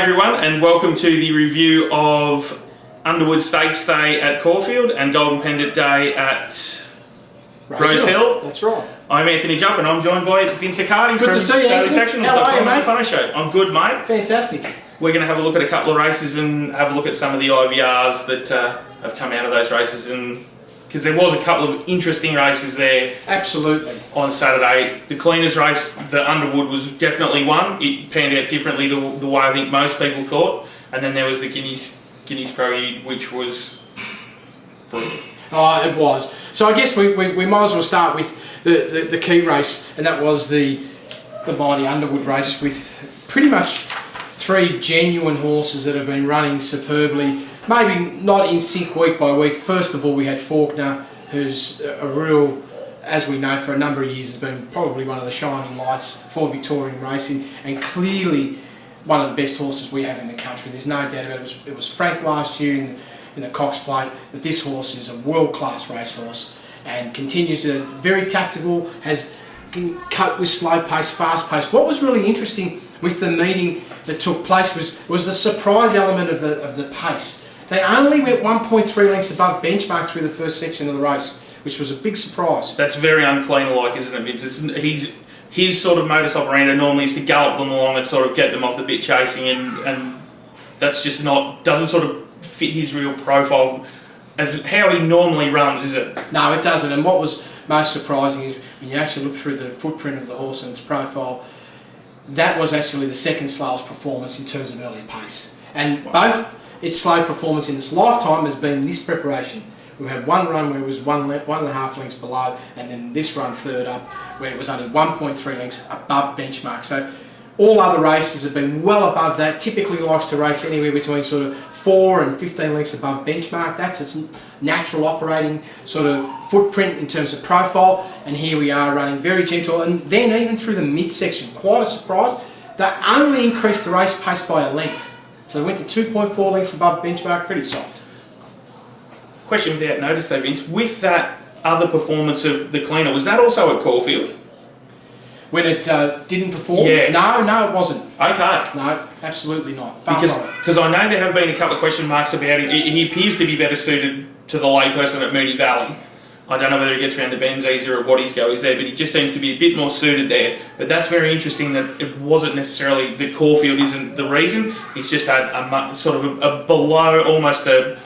Everyone, and welcome to the review of Underwood Stakes Day at Caulfield and Golden Pendant Day at Rose Hill. That's right. I'm Anthony Jump and I'm joined by Vince Accardi from to see you, Daily Section. How are you, mate? Show. I'm good, mate. Fantastic. We're going to have a look at a couple of races and have a look at some of the IVRs that have come out of those races, and because there was a couple of interesting races there. Absolutely. On Saturday. The cleaners race, the Underwood, was definitely one. It panned out differently to the way I think most people thought. And then there was the Guineas Pro, which was brutal. Oh, it was. So I guess we might as well start with the key race, and that was the mighty Underwood race, with pretty much three genuine horses that have been running superbly. Maybe not in sync week by week. First of all, we had Faulkner, who's a real, as we know, for a number of years has been probably one of the shining lights for Victorian racing, and clearly one of the best horses we have in the country. There's no doubt about it. It was Frank last year in the Cox Plate that this horse is a world-class racehorse and continues to very tactical, can cope with slow pace, fast pace. What was really interesting with the meeting that took place was the surprise element of the pace. They only went 1.3 lengths above benchmark through the first section of the race, which was a big surprise. That's very unclean-like, isn't it, Vince? His sort of modus operandi normally is to gallop them along and sort of get them off the bit chasing, and that's just doesn't sort of fit his real profile as how he normally runs, is it? No, it doesn't. And what was most surprising is when you actually look through the footprint of the horse and its profile, that was actually the second slowest performance in terms of early pace. And both its slow performance in its lifetime has been this preparation. We've had one run where it was 1.5 lengths below, and then this run third up where it was only 1.3 lengths above benchmark. So all other races have been well above that. Typically likes to race anywhere between sort of 4 and 15 lengths above benchmark. That's its natural operating sort of footprint in terms of profile. And here we are running very gentle. And then even through the midsection, quite a surprise, they only increased the race pace by a length. So they went to 2.4 lengths above benchmark, pretty soft. Question without notice though, Vince, with that other performance of the cleaner, was that also at Caulfield? When it didn't perform? Yeah. No, it wasn't. Okay. No, absolutely not. Because I know there have been a couple of question marks about him. He appears to be better suited to the layperson at Moonee Valley. I don't know whether he gets around the bends easier or what his go is there, but he just seems to be a bit more suited there. But that's very interesting that it wasn't necessarily that Caulfield isn't the reason. He's just had a sort of a below, almost a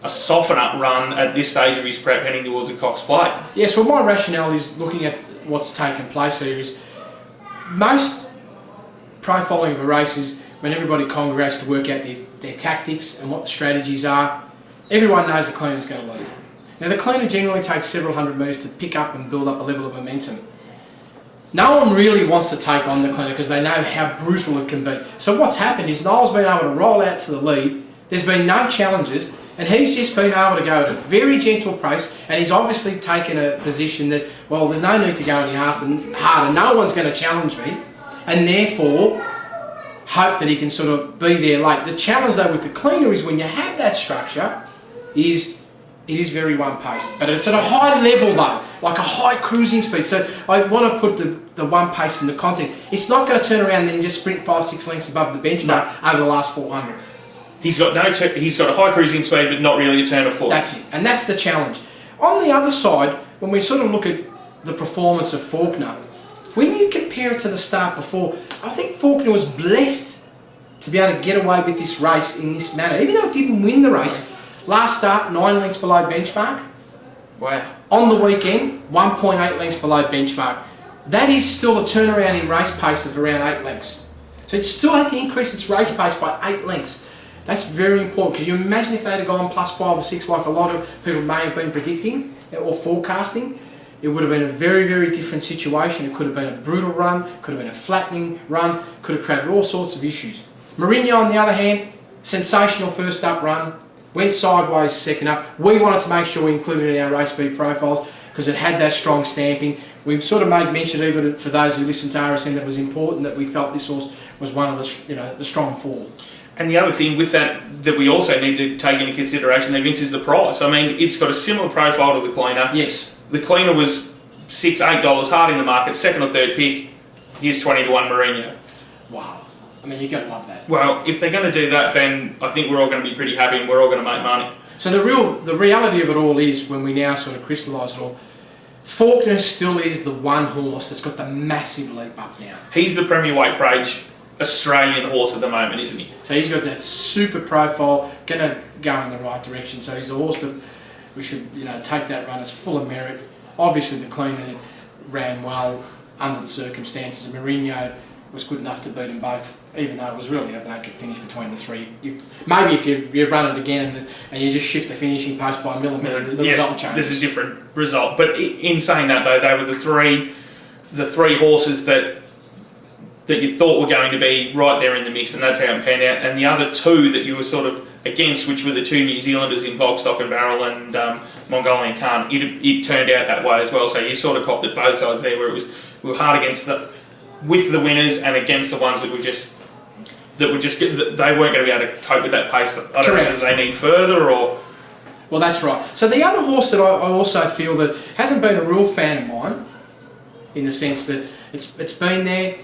soften up run at this stage of his prep heading towards a Cox Plate. Yes, well, my rationale is looking at what's taken place here is most profiling of a race is when everybody congregates to work out their tactics and what the strategies are. Everyone knows the cleaner's going to lead. Now, the cleaner generally takes several hundred metres to pick up and build up a level of momentum. No one really wants to take on the cleaner because they know how brutal it can be. So what's happened is Niall's been able to roll out to the lead. There's been no challenges, and he's just been able to go at a very gentle pace, and he's obviously taken a position that, well, there's no need to go any harder. No one's going to challenge me, and therefore hope that he can sort of be there late. The challenge, though, with the cleaner is when you have that structure, it is very one-paced, but it's at a high level though, like a high cruising speed. So I want to put the one pace in the context. It's not going to turn around and then just sprint 5-6 lengths above the benchmark over the last 400. He's got a high cruising speed, but not really a turn of foot. That's it, and that's the challenge. On the other side, when we sort of look at the performance of Faulkner, when you compare it to the start before, I think Faulkner was blessed to be able to get away with this race in this manner, even though it didn't win the race. Last start, 9 lengths below benchmark. Wow. On the weekend, 1.8 lengths below benchmark. That is still a turnaround in race pace of around 8 lengths. So it still had to increase its race pace by 8 lengths. That's very important, because you imagine if they had gone plus 5 or 6 like a lot of people may have been predicting or forecasting, it would have been a very, very different situation. It could have been a brutal run, could have been a flattening run, could have created all sorts of issues. Mourinho, on the other hand, sensational first up run. Went sideways second up. We wanted to make sure we included it in our race speed profiles because it had that strong stamping. We sort of made mention, even for those who listened to RSN, that it was important that we felt this horse was one of the strong four. And the other thing with that we also need to take into consideration, Vince, is the price. I mean, it's got a similar profile to the cleaner. Yes. The cleaner was $6, $8 hard in the market, second or third pick. Here's 20 to 1 Mourinho. Wow. I mean, you've got to love that. Well, if they're going to do that, then I think we're all going to be pretty happy and we're all going to make money. So the reality of it all is, when we now sort of crystallise it all, Faulkner still is the one horse that's got the massive leap up now. He's the premier weight for age Australian horse at the moment, isn't he? So he's got that super profile, going to go in the right direction. So he's a horse that we should, take that run as full of merit. Obviously, the cleaner ran well under the circumstances. Mourinho was good enough to beat them both, even though it was really a blanket finish between the three. Maybe if you run it again and you just shift the finishing post by a millimetre, the result changes. There's a different result. But in saying that, though, they were the three horses that you thought were going to be right there in the mix, and that's how it panned out. And the other two that you were sort of against, which were the two New Zealanders in Volkstock and Barrel and Mongolian Khan, it turned out that way as well. So you sort of copped at both sides there, where we were hard against with the winners and against the ones that were just they weren't going to be able to cope with that pace. I don't know if they need further or. Well, that's right. So the other horse that I also feel that hasn't been a real fan of mine, in the sense that it's been there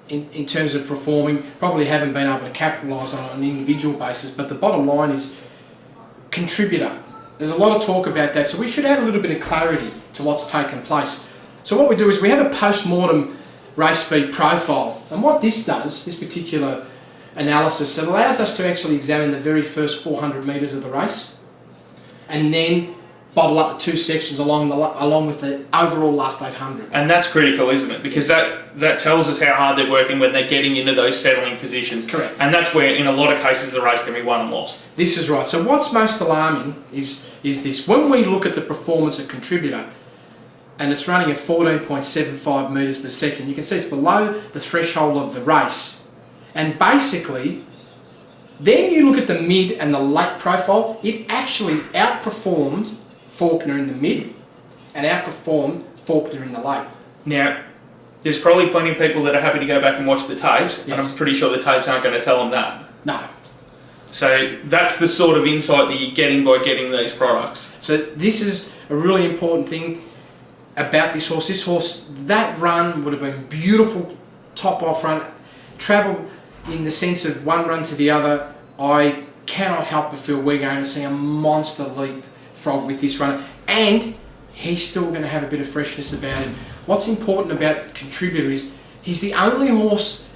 in terms of performing, probably haven't been able to capitalise on an individual basis, but the bottom line is contributor. There's a lot of talk about that, so we should add a little bit of clarity to what's taken place. So what we do is we have a post-mortem race speed profile, and what this does, this particular analysis, it allows us to actually examine the very first 400 metres of the race, and then bottle up the two sections along with the overall last 800. And that's critical, isn't it? Because that tells us how hard they're working when they're getting into those settling positions. Correct. And that's where, in a lot of cases, the race can be won and lost. This is right. So what's most alarming is this. When we look at the performance of contributor, and it's running at 14.75 metres per second, you can see it's below the threshold of the race. And basically, then you look at the mid and the late profile, it actually outperformed Faulkner in the mid and outperformed Faulkner in the late. Now, there's probably plenty of people that are happy to go back and watch the tapes, and I'm pretty sure the tapes aren't going to tell them that. No. So that's the sort of insight that you're getting by getting these products. So this is a really important thing about this horse. This horse, that run would have been beautiful, top off run, travelled in the sense of one run to the other. I cannot help but feel we're going to see a monster leap frog with this runner, and he's still going to have a bit of freshness about him. What's important about Contributor is he's the only horse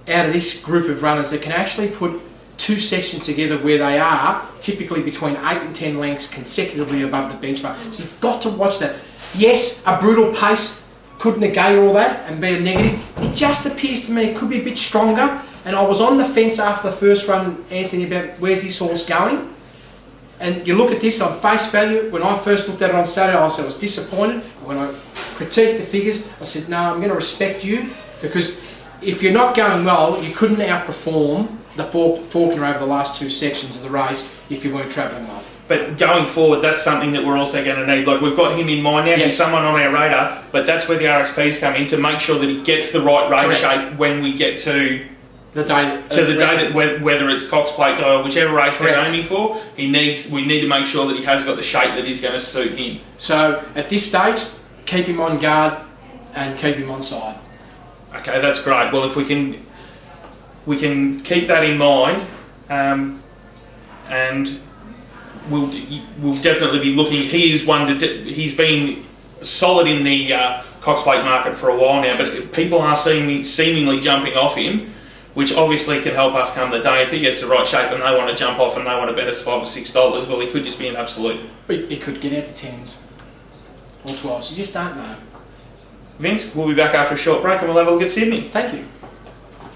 out of this group of runners that can actually put two sections together where they are typically between 8 and 10 lengths consecutively above the benchmark. So you've got to watch that. Yes, a brutal pace could negate all that and be a negative. It just appears to me it could be a bit stronger, and I was on the fence after the first run, Anthony, about where's this horse going. And you look at this on face value. When I first looked at it on Saturday, I was disappointed. When I critiqued the figures, I said, no, I'm going to respect you, because if you're not going well, you couldn't outperform the Faulkner over the last two sections of the race if you weren't travelling well. But going forward, that's something that we're also going to need. Like, we've got him in mind now, he's someone on our radar, but that's where the RSPs come in to make sure that he gets the right race shape when we get to the day that whether it's Cox Plate or whichever race they're aiming for, we need to make sure that he has got the shape that is going to suit him. So at this stage, keep him on guard and keep him on side. Okay, that's great. Well, if we can keep that in mind, and we'll definitely be looking. He is one he's been solid in the Cox Plate market for a while now, but people are seemingly jumping off him, which obviously can help us come the day. If he gets the right shape and they want to jump off and they want to bet us $5 or $6, well, he could just be an absolute. He could get out to 10s or 12s. You just don't know. Vince, we'll be back after a short break and we'll have a look at Sydney. Thank you.